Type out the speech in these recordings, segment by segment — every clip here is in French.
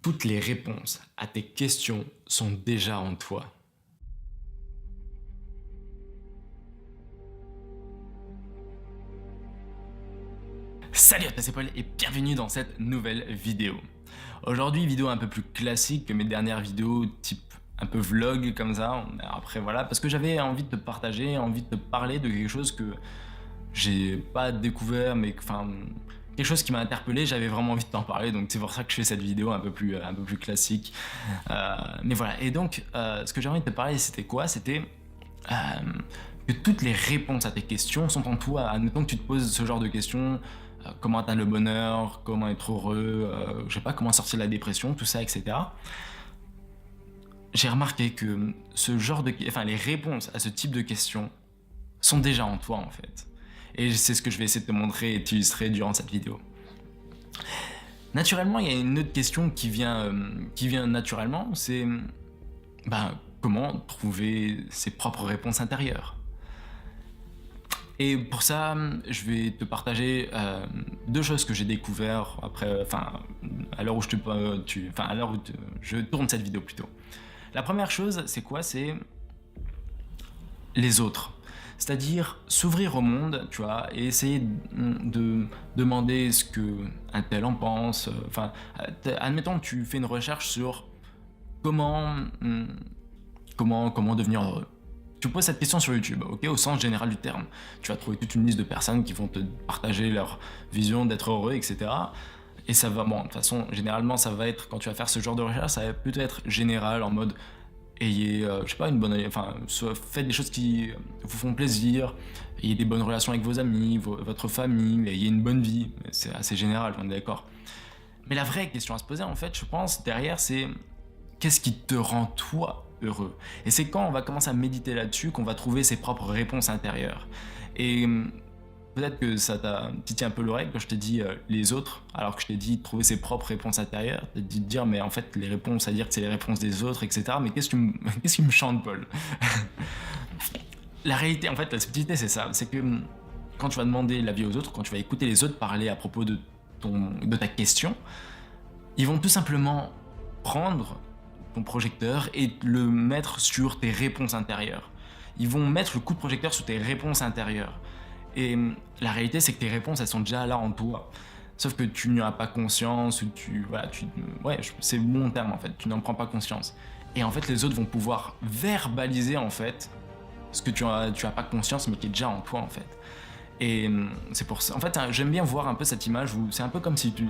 Toutes les réponses à tes questions sont déjà en toi. Salut à toi, c'est Paul et bienvenue dans cette nouvelle vidéo. Aujourd'hui, vidéo un peu plus classique que mes dernières vidéos, type un peu vlog comme ça. Après voilà, parce que j'avais envie de te partager, envie de te parler de quelque chose que j'ai pas découvert, mais enfin quelque chose qui m'a interpellé. J'avais vraiment envie de t'en parler, donc c'est pour ça que je fais cette vidéo un peu plus classique. Mais voilà. Et donc, ce que j'ai envie de te parler, c'était quoi? C'était euh, que toutes les réponses à tes questions sont en toi. Admettons que tu te poses ce genre de questions, comment atteindre le bonheur, comment être heureux, je sais pas, comment sortir de la dépression, tout ça, etc. J'ai remarqué que les réponses à ce type de questions sont déjà en toi en fait. Et c'est ce que je vais essayer de te montrer et t'illustrer durant cette vidéo. Naturellement, il y a une autre question qui vient naturellement, c'est comment trouver ses propres réponses intérieures. Et pour ça, je vais te partager deux choses que j'ai découvert après, à l'heure où je tourne cette vidéo plutôt. La première chose, c'est quoi? C'est les autres. C'est-à-dire s'ouvrir au monde, tu vois, et essayer de demander ce que un tel en pense. Admettons que tu fais une recherche sur comment, comment devenir heureux. Tu poses cette question sur YouTube, ok, au sens général du terme. Tu vas trouver toute une liste de personnes qui vont te partager leur vision d'être heureux, etc. Et ça va, bon, de toute façon, généralement, ça va être, quand tu vas faire ce genre de recherche, ça va plutôt être général, en mode, ayez, je sais pas, faites des choses qui vous font plaisir, ayez des bonnes relations avec vos amis, votre famille, ayez une bonne vie. C'est assez général, on est d'accord. Mais la vraie question à se poser, en fait, je pense, derrière, c'est qu'est-ce qui te rend toi heureux? Et c'est quand on va commencer à méditer là-dessus qu'on va trouver ses propres réponses intérieures. Et peut-être que ça t'a titillé un peu l'oreille quand je t'ai dit les autres, alors que je t'ai dit trouver ses propres réponses intérieures. T'as dit de dire, mais en fait, les réponses, à dire que c'est les réponses des autres, etc. Mais qu'est-ce qui me chante, Paul? La réalité, en fait, la subtilité, c'est ça. C'est que quand tu vas demander l'avis aux autres, quand tu vas écouter les autres parler à propos de ta question, ils vont tout simplement prendre ton projecteur et le mettre sur tes réponses intérieures. Ils vont mettre le coup de projecteur sur tes réponses intérieures. Et la réalité, c'est que tes réponses, elles sont déjà là en toi. Sauf que tu n'en as pas conscience, ou c'est le bon terme en fait, tu n'en prends pas conscience. Et en fait, les autres vont pouvoir verbaliser en fait ce que tu as pas conscience, mais qui est déjà en toi en fait. Et c'est pour ça. En fait, j'aime bien voir un peu cette image où c'est un peu comme si que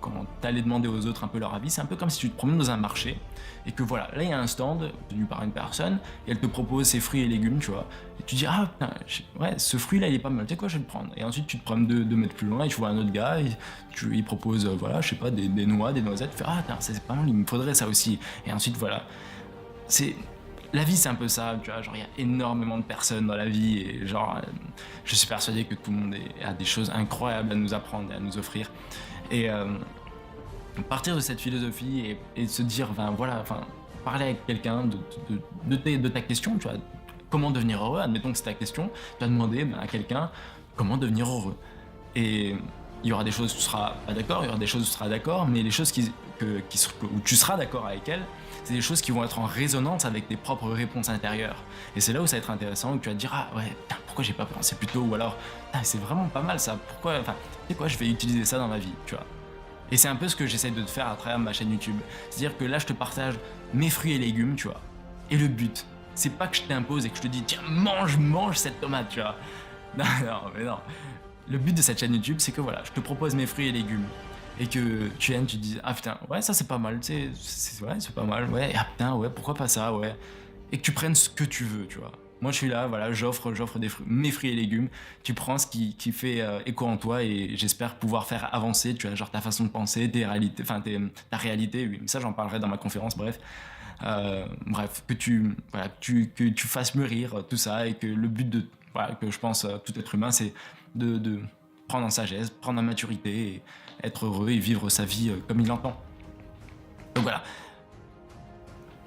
quand t'allais demander aux autres un peu leur avis, c'est un peu comme si tu te promènes dans un marché et que voilà, là il y a un stand tenu par une personne et elle te propose ses fruits et légumes, tu vois. Et tu dis ah putain, ouais, ce fruit là il est pas mal, tu sais quoi, je vais le prendre. Et ensuite tu te promènes 2 mètres plus loin et tu vois un autre gars et il propose voilà, je sais pas, des noix, des noisettes. Tu fais ah putain, c'est pas mal, il me faudrait ça aussi. Et ensuite voilà, c'est la vie, c'est un peu ça, tu vois, genre il y a énormément de personnes dans la vie et genre je suis persuadé que tout le monde a des choses incroyables à nous apprendre et à nous offrir. Et partir de cette philosophie et se dire, parler avec quelqu'un de ta question, tu vois, comment devenir heureux, admettons que c'est ta question, tu vas demander à quelqu'un comment devenir heureux. Et il y aura des choses où tu seras pas d'accord, il y aura des choses où tu seras d'accord, mais les choses où tu seras d'accord avec elles, c'est des choses qui vont être en résonance avec tes propres réponses intérieures. Et c'est là où ça va être intéressant, où tu vas te dire, ah ouais, putain, pourquoi j'ai pas pensé plus tôt, ou alors, c'est vraiment pas mal ça, pourquoi, tu sais quoi, je vais utiliser ça dans ma vie, tu vois. Et c'est un peu ce que j'essaie de te faire à travers ma chaîne YouTube. C'est-à-dire que là, je te partage mes fruits et légumes, tu vois. Et le but, c'est pas que je t'impose et que je te dis, tiens, mange cette tomate, tu vois. Non, non, mais non. Le but de cette chaîne YouTube, c'est que voilà, je te propose mes fruits et légumes. Et que tu viennes, tu te dises, ah putain, ouais, ça c'est pas mal, tu sais, ouais, c'est pas mal, ouais, ah putain, ouais, pourquoi pas ça, ouais. Et que tu prennes ce que tu veux, tu vois. Moi, je suis là, voilà, j'offre mes fruits et légumes. Tu prends ce qui fait écho en toi et j'espère pouvoir faire avancer, tu vois, genre ta façon de penser, tes réalités, ta réalité, oui. Mais ça, j'en parlerai dans ma conférence, bref. Bref, que tu fasses mûrir tout ça et que le but que je pense tout être humain, c'est de prendre en sagesse, prendre en maturité, et être heureux et vivre sa vie comme il l'entend. Donc voilà.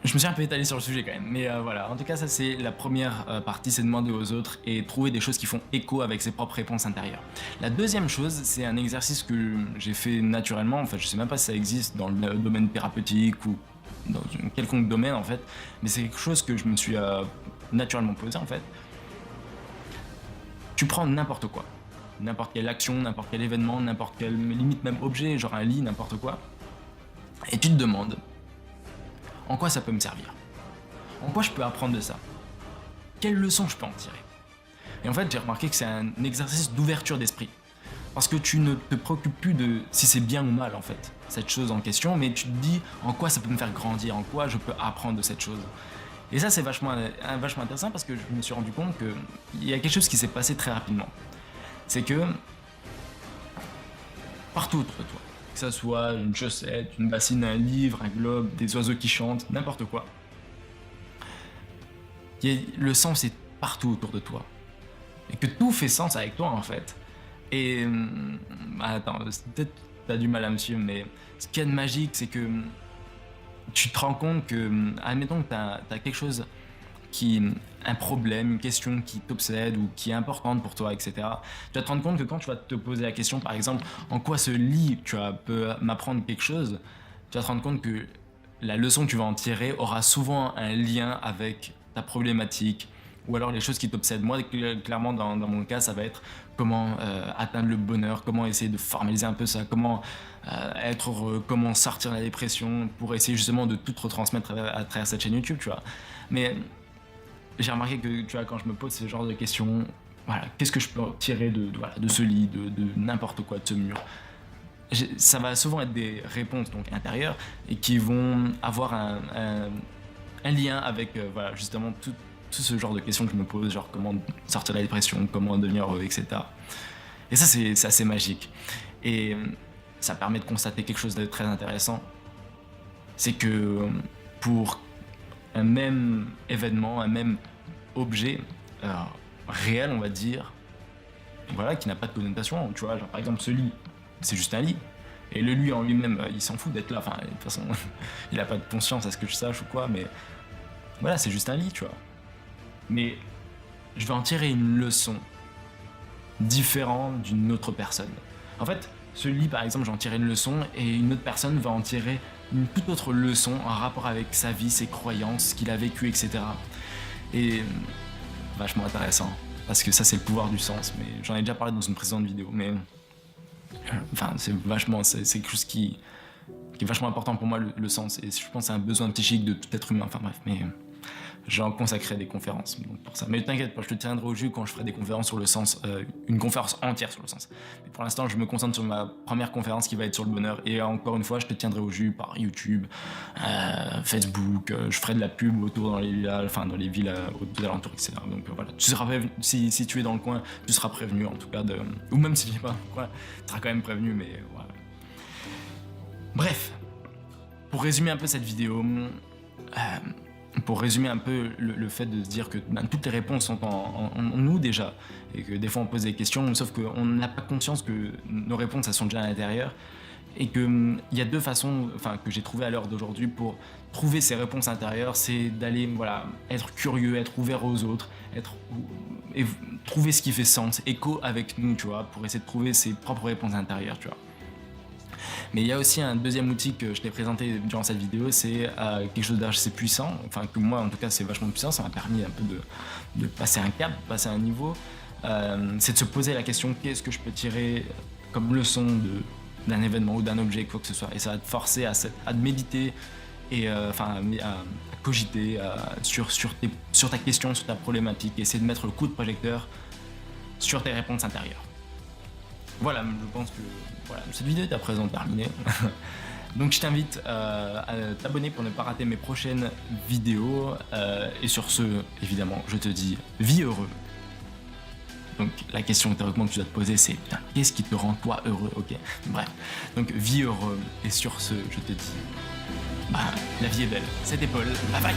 Je me suis un peu étalé sur le sujet quand même, mais voilà. En tout cas, ça c'est la première partie, c'est demander aux autres et trouver des choses qui font écho avec ses propres réponses intérieures. La deuxième chose, c'est un exercice que j'ai fait naturellement. En fait, je sais même pas si ça existe dans le domaine thérapeutique ou dans un quelconque domaine en fait, mais c'est quelque chose que je me suis naturellement posé en fait. Tu prends n'importe quoi, n'importe quelle action, n'importe quel événement, n'importe quel limite même objet, genre un lit, n'importe quoi, et tu te demandes en quoi ça peut me servir, en quoi je peux apprendre de ça, quelle leçon je peux en tirer. Et en fait, j'ai remarqué que c'est un exercice d'ouverture d'esprit. Parce que tu ne te préoccupes plus de si c'est bien ou mal en fait, cette chose en question, mais tu te dis en quoi ça peut me faire grandir, en quoi je peux apprendre de cette chose. Et ça c'est vachement intéressant parce que je me suis rendu compte qu'il y a quelque chose qui s'est passé très rapidement. C'est que partout autour de toi, que ça soit une chaussette, une bassine, un livre, un globe, des oiseaux qui chantent, n'importe quoi, le sens est partout autour de toi. Et que tout fait sens avec toi en fait. Et attends, peut-être t'as du mal à me suivre, mais ce qu'il y a de magique, c'est que tu te rends compte que, admettons que t'as quelque chose un problème, une question qui t'obsède ou qui est importante pour toi, etc. Tu vas te rendre compte que quand tu vas te poser la question, par exemple, en quoi ce lit peut m'apprendre quelque chose, tu vas te rendre compte que la leçon que tu vas en tirer aura souvent un lien avec ta problématique, ou alors les choses qui t'obsèdent. Moi, clairement, dans mon cas, ça va être comment atteindre le bonheur, comment essayer de formaliser un peu ça, comment être heureux, comment sortir de la dépression, pour essayer justement de tout retransmettre à travers cette chaîne YouTube, tu vois. Mais j'ai remarqué que, tu vois, quand je me pose ce genre de questions, voilà, qu'est-ce que je peux tirer de ce lit, de n'importe quoi, de ce mur, ça va souvent être des réponses donc intérieures et qui vont avoir un lien avec voilà, justement tout ce genre de questions que je me pose, genre comment sortir de la dépression, comment devenir heureux, etc. Et ça, c'est assez magique. Et ça permet de constater quelque chose de très intéressant. C'est que pour un même événement, un même objet réel, on va dire, voilà, qui n'a pas de connotation, tu vois, genre par exemple ce lit, c'est juste un lit. Et le lui en lui-même, il s'en fout d'être là, enfin, de toute façon, il n'a pas de conscience à ce que je sache ou quoi, mais voilà, c'est juste un lit, tu vois. Mais je vais en tirer une leçon différente d'une autre personne. En fait, ce lit, par exemple, j'en tirer une leçon et une autre personne va en tirer une toute autre leçon en rapport avec sa vie, ses croyances, ce qu'il a vécu, etc. Et vachement intéressant, parce que ça, c'est le pouvoir du sens. Mais j'en ai déjà parlé dans une précédente vidéo, mais enfin, c'est quelque chose qui est vachement important pour moi, le sens. Et je pense que c'est un besoin psychique de tout être humain. Enfin bref, mais j'en consacrerai des conférences donc pour ça. Mais t'inquiète pas, je te tiendrai au jus quand je ferai des conférences sur le sens, une conférence entière sur le sens. Mais pour l'instant, je me concentre sur ma première conférence qui va être sur le bonheur. Et encore une fois, je te tiendrai au jus par YouTube, Facebook. Je ferai de la pub autour dans les villas, enfin dans les villes aux alentours, etc. Donc voilà, tu seras prévenu, si tu es dans le coin, tu seras prévenu en tout cas ou même si tu n'es pas dans le coin, tu seras quand même prévenu. Mais voilà. Bref, pour résumer un peu cette vidéo. Pour résumer un peu le fait de se dire que toutes les réponses sont en nous déjà, et que des fois on pose des questions, sauf qu'on n'a pas conscience que nos réponses elles sont déjà à l'intérieur, et qu'il y a deux façons que j'ai trouvées à l'heure d'aujourd'hui pour trouver ces réponses intérieures, c'est d'aller voilà, être curieux, être ouvert aux autres, et trouver ce qui fait sens, écho avec nous, tu vois, pour essayer de trouver ses propres réponses intérieures, tu vois. Mais il y a aussi un deuxième outil que je t'ai présenté durant cette vidéo, c'est quelque chose d'assez puissant, enfin que moi en tout cas c'est vachement puissant, ça m'a permis un peu de passer un cap, de passer un niveau, c'est de se poser la question qu'est-ce que je peux tirer comme leçon d'un événement ou d'un objet, quoi que ce soit, et ça va te forcer à méditer et à cogiter sur ta question, sur ta problématique, et essayer de mettre le coup de projecteur sur tes réponses intérieures. Voilà, je pense que voilà, cette vidéo est à présent terminée. Donc je t'invite à t'abonner pour ne pas rater mes prochaines vidéos. Et sur ce, évidemment, je te dis vie heureux. Donc la question théoriquement que tu dois te poser, c'est qu'est-ce qui te rend toi heureux, ok? Bref, donc vie heureux. Et sur ce, je te dis, la vie est belle. C'était Paul, bye bye.